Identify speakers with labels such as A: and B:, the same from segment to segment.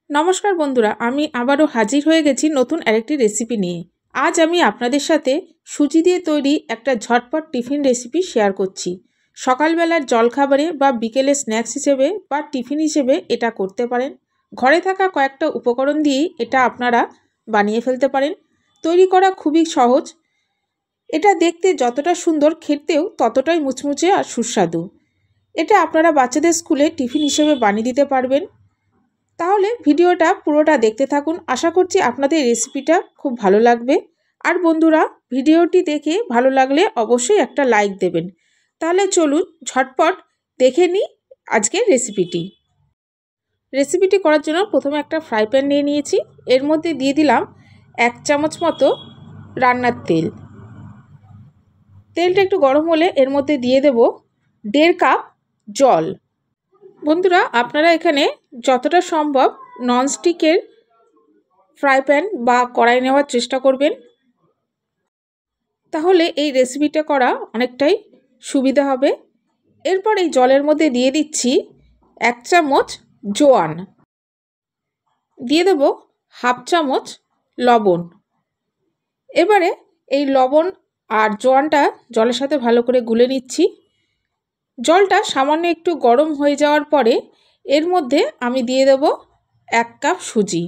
A: नमस्कार बंधुरा आमी आबारो हाजिर हो गेছি नतून आरेकटी रेसिपि निये। आज आमी आपनादेर साथे सुजी दिये तैरी एकटा झटपट टिफिन रेसिपि शेयर करছি। सकाल बेलार जलखाबारे बा बिकेले स्नैक्स हिसेबे बा टिफिन हिसेबे एटा करते पारेन। घरे थाका कयेकटा उपकरण दिये एटा आपनारा बानिये फेलते पारेन। तैरी करा खूबই सहज। एटा देखते যতটা सुंदर खेतेও ততটাই মুচমুচে আর সুস্বাদু। এটা আপনারা বাচ্চাদের স্কুলে টিফিন হিসেবে বানিয়ে দিতে পারবেন। তাহলে ভিডিওটা পুরোটা দেখতে থাকুন। আশা করছি আপনাদের রেসিপিটা খুব ভালো লাগবে। আর বন্ধুরা ভিডিওটি দেখে ভালো লাগলে অবশ্যই একটা লাইক দেবেন। তাহলে চলুন ঝটপট দেখে নিই আজকের রেসিপিটি করার জন্য প্রথমে একটা ফ্রাই প্যান নিয়ে নিয়েছি। এর মধ্যে দিয়ে দিলাম 1 চামচ মতো রান্নার তেল। তেলটা একটু গরম হলে এর মধ্যে দিয়ে দেব 1.5 কাপ জল। বন্ধুরা আপনারা এখানে যতটা সম্ভব ননস্টিকের ফ্রাই প্যান বা কড়াই নেওয়ার চেষ্টা করবেন, তাহলে এই রেসিপিটা করা অনেকটাই সুবিধা হবে। এরপর এই জলের মধ্যে দিয়ে দিচ্ছি 1 চামচ জোয়ান, দিয়ে দেব 1/2 চামচ লবণ। এবারে এই লবণ আর জোয়ানটা জলের সাথে ভালো করে গুলে নিচ্ছি। জলটা সামান্য একটু গরম হয়ে যাওয়ার পরে এর মধ্যে আমি দিয়ে দেব 1 কাপ সুজি।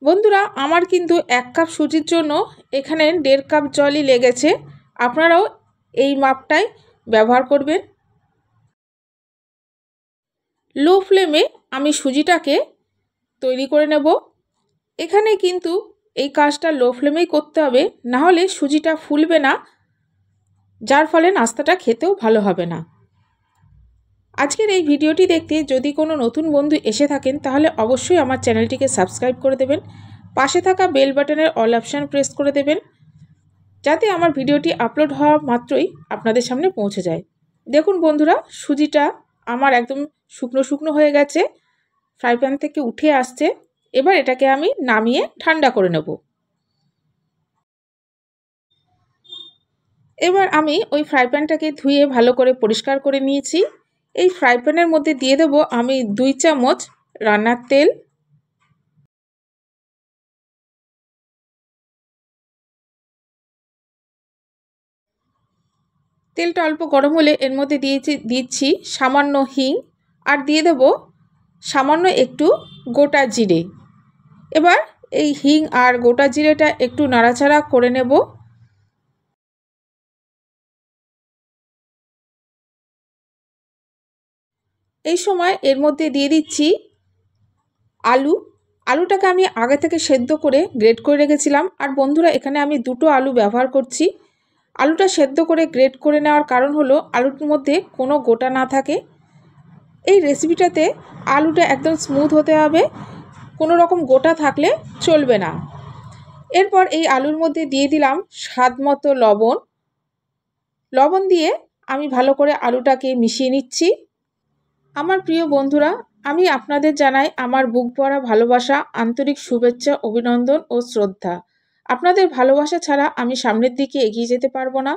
A: বন্ধুরা আমার কিন্তু 1 কাপ সুজির জন্য এখানে 1.5 কাপ জলই লেগেছে। আপনারাও এই মাপটাই ব্যবহার করবেন। লো ফ্লেমে আমি সুজিটাকে তৈরি করে নেব। এখানে কিন্তু এই কাজটা লো ফ্লেমেই করতে হবে, না হলে সুজিটা ফুলবে না, যার ফলে নাস্তাটা খেতেও ভালো হবে না। আজকের এই ভিডিওটি দেখতে যদি কোনো নতুন বন্ধু এসে থাকেন তাহলে অবশ্যই আমার চ্যানেলটিকে সাবস্ক্রাইব করে দেবেন। পাশে থাকা বেল বাটনের অল অপশান প্রেস করে দেবেন, যাতে আমার ভিডিওটি আপলোড হওয়া মাত্রই আপনাদের সামনে পৌঁছে যায়। দেখুন বন্ধুরা সুজিটা আমার একদম শুকনো শুকনো হয়ে গেছে, ফ্রাই প্যান থেকে উঠে আসছে। এবার এটাকে আমি নামিয়ে ঠান্ডা করে নেব। এবার আমি ওই ফ্রাই প্যানটাকে ধুয়ে ভালো করে পরিষ্কার করে নিয়েছি। এই ফ্রাই প্যানের মধ্যে দিয়ে দেব আমি 2 চামচ রান্নার তেল। তেলটা অল্প গরম হলে এর মধ্যে দিচ্ছি সামান্য হিং আর দিয়ে দেব সামান্য একটু গোটা জিরে। এবার এই হিং আর গোটা জিরেটা একটু নাড়াচাড়া করে নেব। এই সময় এর মধ্যে দিয়ে দিচ্ছি আলুটাকে আমি আগে থেকে সেদ্ধ করে গ্রেট করে রেখেছিলাম। আর বন্ধুরা এখানে আমি 2টো আলু ব্যবহার করছি। আলুটা সেদ্ধ করে গ্রেট করে নেওয়ার কারণ হলো আলুর মধ্যে কোনো গোটা না থাকে। এই রেসিপিটাতে আলুটা একদম স্মুথ হতে হবে, কোনো রকম গোটা থাকলে চলবে না। এরপর এই আলুর মধ্যে দিয়ে দিলাম স্বাদ মতো লবণ দিয়ে আমি ভালো করে আলুটাকে মিশিয়ে নিচ্ছি। আমার প্রিয় বন্ধুরা আমি আপনাদের জানাই আমার বুক ভরা ভালোবাসা, আন্তরিক শুভেচ্ছা, অভিনন্দন ও শ্রদ্ধা। আপনাদের ভালোবাসা ছাড়া আমি সামনের দিকে এগিয়ে যেতে পারবো না।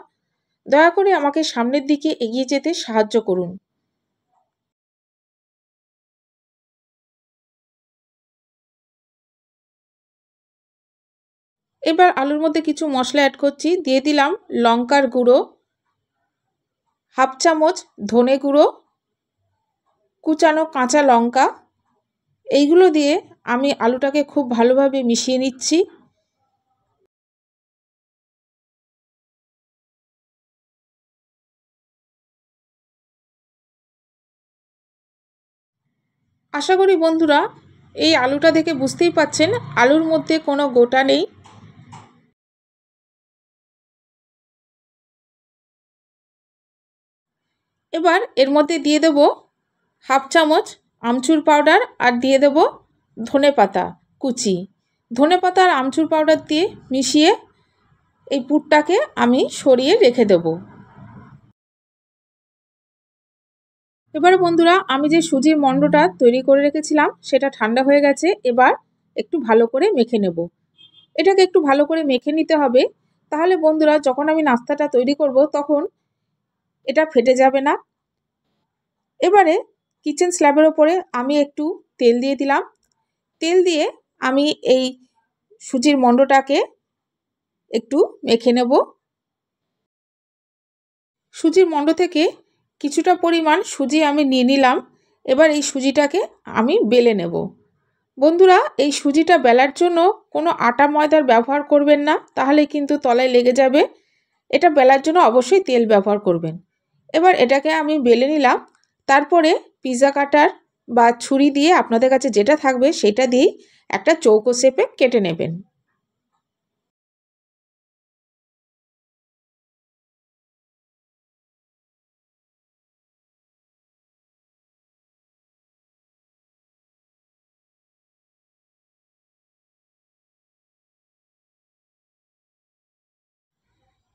A: দয়া করে আমাকে সামনের দিকে এগিয়ে যেতে সাহায্য করুন। এবার আলুর মধ্যে কিছু মশলা অ্যাড করছি। দিয়ে দিলাম লঙ্কার গুঁড়ো, 1/2 চামচ ধনে গুঁড়ো, কুচানো কাঁচা লঙ্কা। এইগুলো দিয়ে আমি আলুটাকে খুব ভালোভাবে মিশিয়ে নিচ্ছি। আশা করি বন্ধুরা এই আলুটা দেখে বুঝতেই পাচ্ছেন আলুর মধ্যে কোনো গোটা নেই। এবার এর মধ্যে দিয়ে দেব 1/2 চামচ আমচুর পাউডার আর দিয়ে দেব ধনেপাতা কুচি। ধনেপাতা আর আমচুর পাউডার দিয়ে মিশিয়ে এই পুরটাকে আমি সরিয়ে রেখে দেব। এবারে বন্ধুরা আমি যে সুজির মণ্ডটা তৈরি করে রেখেছিলাম সেটা ঠান্ডা হয়ে গেছে। এবার একটু ভালো করে মেখে নেব। এটাকে একটু ভালো করে মেখে নিতে হবে, তাহলে বন্ধুরা যখন আমি নাস্তাটা তৈরি করব তখন এটা ফেটে যাবে না। এবারে কিচেন স্ল্যাবের ওপরে আমি একটু তেল দিয়ে দিলাম। তেল দিয়ে আমি এই সুজির মণ্ডটাকে একটু মেখে নেব। সুজির মণ্ড থেকে কিছুটা পরিমাণ সুজি আমি নিয়ে নিলাম। এবার এই সুজিটাকে আমি বেলে নেব। বন্ধুরা, এই সুজিটা বেলার জন্য কোনো আটা ময়দার ব্যবহার করবেন না, তাহলে কিন্তু তলায় লেগে যাবে। এটা বেলার জন্য অবশ্যই তেল ব্যবহার করবেন। এবার এটাকে আমি বেলে নিলাম। তারপরে পিৎজা কাটার বা ছুরি দিয়ে আপনাদের কাছে যেটা থাকবে সেটা দিয়েই একটা চৌকো শেপে কেটে নেবেন।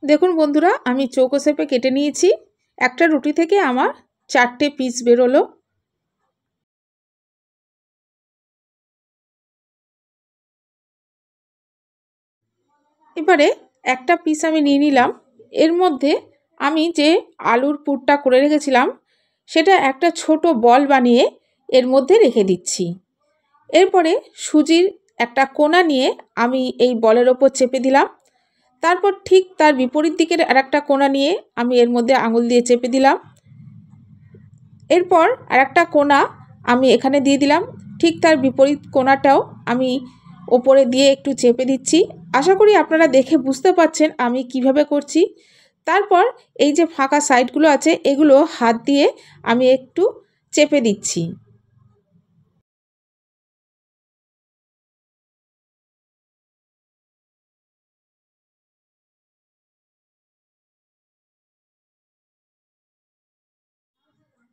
A: দেখুন বন্ধুরা, আমি চৌকো শেপে কেটে নিয়েছি। একটা রুটি থেকে আমার 4টে পিস বেরোলো। এবারে একটা পিস আমি নিয়ে নিলাম। এর মধ্যে আমি যে আলুর পুরটা করে রেখেছিলাম সেটা একটা ছোট বল বানিয়ে এর মধ্যে রেখে দিচ্ছি। এরপরে সুজির একটা কোনা নিয়ে আমি এই বলের ওপর চেপে দিলাম। তারপর ঠিক তার বিপরীত দিকের আরেকটা কোনা নিয়ে আমি এর মধ্যে আঙুল দিয়ে চেপে দিলাম। এরপর আরেকটা কোনা আমি এখানে দিয়ে দিলাম। ঠিক তার বিপরীত কোনাটাও আমি ওপরে দিয়ে একটু চেপে দিচ্ছি। আশা করি আপনারা দেখে বুঝতে পারছেন আমি কিভাবে করছি। তারপর এই যে ফাঁকা সাইডগুলো আছে এগুলো হাত দিয়ে আমি একটু চেপে দিচ্ছি।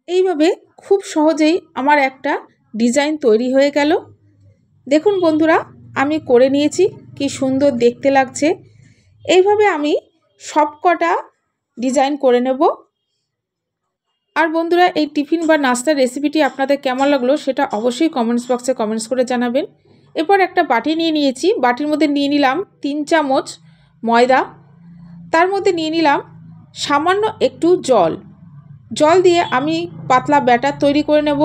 A: এইভাবে খুব সহজেই আমার একটা ডিজাইন তৈরি হয়ে গেল। দেখুন বন্ধুরা, আমি করে নিয়েছি, কি সুন্দর দেখতে লাগছে। এইভাবে আমি সবকটা ডিজাইন করে নেব। আর বন্ধুরা, এই টিফিন বা নাস্তার রেসিপিটি আপনাদের কেমন লাগলো সেটা অবশ্যই কমেন্টস বক্সে কমেন্টস করে জানাবেন। এরপর একটা বাটি নিয়ে নিয়েছি। বাটির মধ্যে নিয়ে নিলাম 3 চামচ ময়দা। তার মধ্যে নিয়ে নিলাম সামান্য একটু জল। জল দিয়ে আমি পাতলা ব্যাটার তৈরি করে নেব।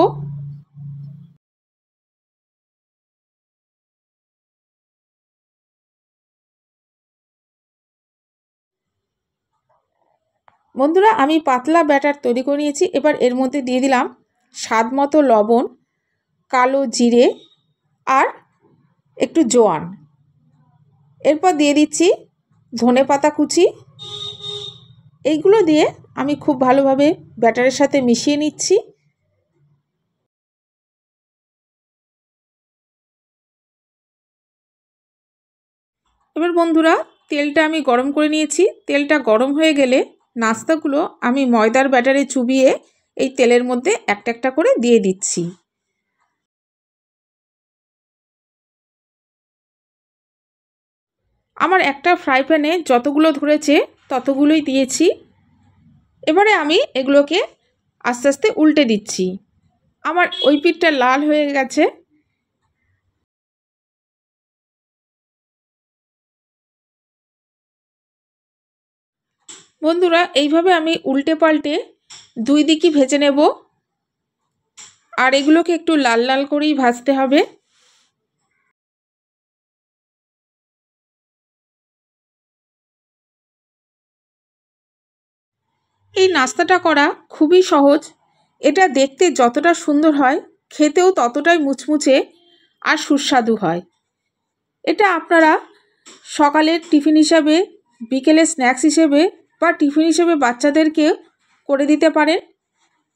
A: বন্ধুরা, আমি পাতলা ব্যাটার তৈরি করে নিয়েছি। এবার এর মধ্যে দিয়ে দিলাম স্বাদ মতো লবণ, কালো জিরে আর একটু জোয়ান। এরপর দিয়ে দিচ্ছি ধনেপাতা কুচি। এইগুলো দিয়ে আমি খুব ভালোভাবে ব্যাটারের সাথে মিশিয়ে নিচ্ছি। এবার বন্ধুরা, তেলটা আমি গরম করে নিয়েছি। তেলটা গরম হয়ে গেলে নাস্তাগুলো আমি ময়দার ব্যাটারে চুবিয়ে এই তেলের মধ্যে একটা একটা করে দিয়ে দিচ্ছি। আমার একটা ফ্রাই প্যানে যতগুলো ধরেছে ততগুলোই দিয়েছি। এবারে আমি এগুলোকে আস্তে আস্তে উল্টে দিচ্ছি। আমার ওই পিঠটা লাল হয়ে গেছে। বন্ধুরা, এইভাবে আমি উল্টে পাল্টে দুই দিকই ভেজে নেব। আর এগুলোকে একটু লাল লাল করেই ভাজতে হবে। এই নাস্তাটা করা খুবই সহজ। এটা দেখতে যতটা সুন্দর হয় খেতেও ততটাই মুচমুচে আর সুস্বাদু হয়। এটা আপনারা সকালের টিফিন হিসাবে, বিকেলে স্ন্যাক্স হিসেবে বা টিফিন হিসেবে বাচ্চাদেরকে করে দিতে পারেন।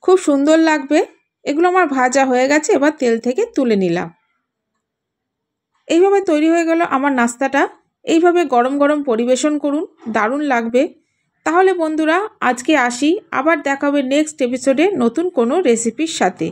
A: খুব সুন্দর লাগবে। এগুলো আমার ভাজা হয়ে গেছে, এবার তেল থেকে তুলে নিলাম। এইভাবে তৈরি হয়ে গেল আমার নাস্তাটা। এইভাবে গরম গরম পরিবেশন করুন, দারুণ লাগবে। তাহলে বন্ধুরা, আজকে আসি, আবার দেখা হবে নেক্সট এপিসোডে নতুন কোনো রেসিপির সাথে।